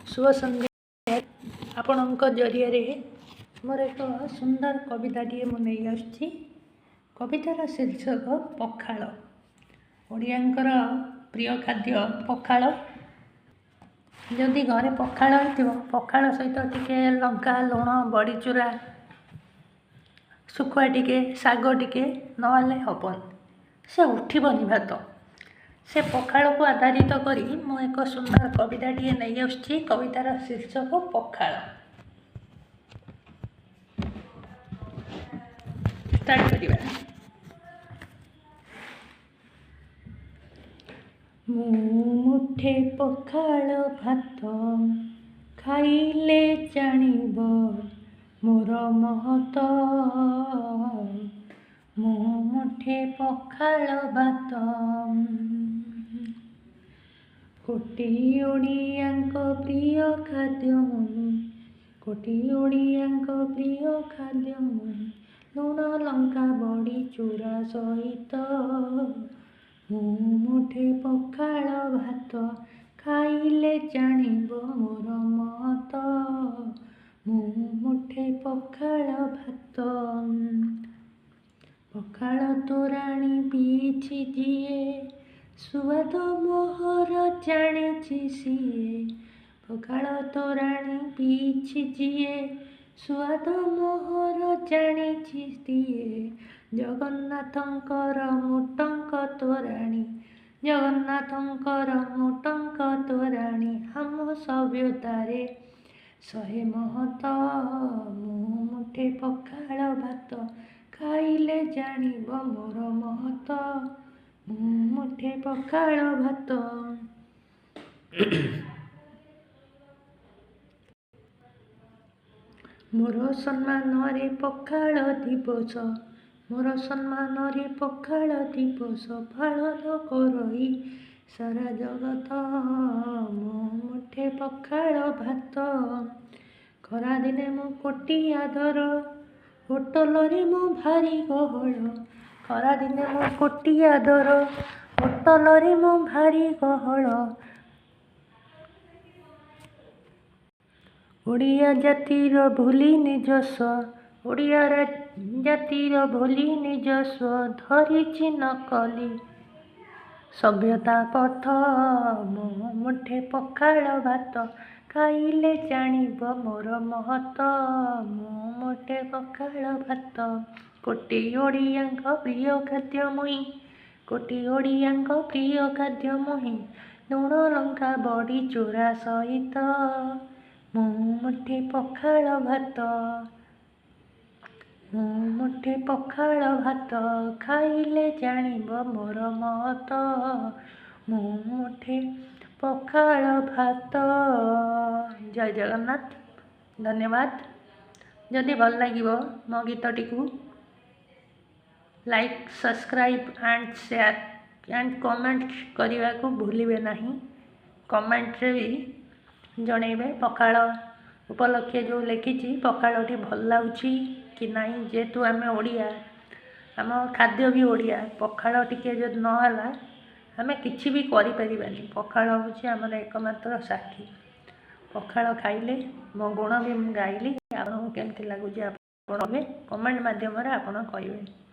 शुभ संध्या आपणक जरिए मोर एक सुंदर कविताटे मुझे कवितार शीर्षक पखाल। ओडियांकर प्रिय खाद्य पखाल। जदि घरे पखाल हो पखाल सहित टिके लंका लुण बड़ीचूरा शुखुआ टिके शाग टिके नहले हबन से उठबनी भात। से पखाल को आधारित करी मु एक सुंदर कविताटे नहीं आसुची। कवितार शीर्षक पखाल। स्टार्ट करिबा। मुठे पखाल भात खाइले जानिब मोर महत। मुठे पखाल भात कोटी ओडियांक प्रिय खाद्य मुई। कोटी ओडियांक प्रिय खाद्य मुई। लुण लंका बड़ी चूरा सहित मुठे पखाल भात खाइले जानिब मोर महत। मुठे पखाल भात पखाल तोराणी पीछि जिए सुआद मोहर जानिछि सिए। पखाल तोराणी पीछि जिए सुआद मोहर जानिछि सिए। जगन्नाथंकर मुटंक तोराणी जगन्नाथंकर मुटंक तोराणी हम सभ्यतारे सहे महत। मुठे पखाल भात खाइले जानिब मोर महत। मुठे पखाल भात। मोर सम्मान रे पखाल दिवस मोर सम्मान रे पखाल दिवस पालन करई सारा जगत। मुठे पखाल भात खरा दिने मो कोटिया दर होटल रे मो भारी गहळ। खरा दिने मो कोटिया दर होटल रे मो भारी गहळ। ओडिया जातिर भूली निजस्व ओडिया जातिर भूली निजस्व धरिछि नकली सभ्यता पथ। मुठे पखाल भात खाइले जानिब मोर महत। मुठे पखाल भात कोटी ओडियांक प्रिय खाद्य मुई। कोटी ओडियांक प्रिय खाद्य मुई। लुण लंका बड़ी चूरा सहित मुठे पखाल भात। मुठे पखाल भात खाइले जानिब मोर महत। मुठे पखाल भात। जय जगन्नाथ। धन्यवाद। जदि भल लागिबो मो गीतटी को like subscribe and share and comment करने को भूलिबे नहीं। कमेंट रे भी जणेबे पखाल उपलक्षे जो लिखी पखालटी भल लगुची कि नहीं। जेहेतु आम ओडिया आम खाद्य भी ओडिया पखाल टिके जो नहला आम किछि भी करि परिबानी। पखाल होछि हमर एकमात्र साथी। पखाल खाइले मो गुण भी गाइली आपको केमती लगुच आप कमेंट माध्यम रे आपन कहिबे।